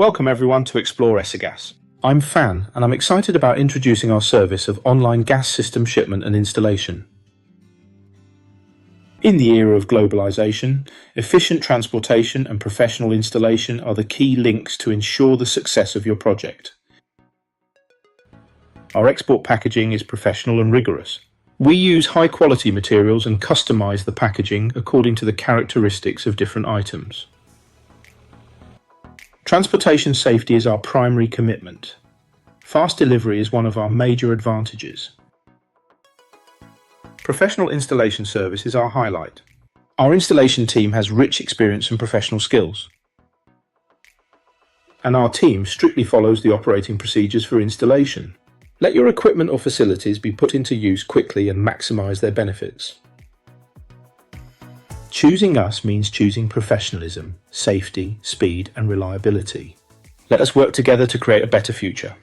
Welcome everyone to Explore ESEGAS. I'm Fan and I'm excited about introducing our service of online gas system shipment and installation. In the era of globalization, efficient transportation and professional installation are the key links to ensure the success of your project. Our export packaging is professional and rigorous. We use high-quality materials and customize the packaging according to the characteristics of different items. Transportation safety is our primary commitment. Fast delivery is one of our major advantages. Professional installation service is our highlight. Our installation team has rich experience and professional skills. And our team strictly follows the operating procedures for installation. Let your equipment or facilities be put into use quickly and maximize their benefits. Choosing us means choosing professionalism, safety, speed, and reliability. Let us work together to create a better future.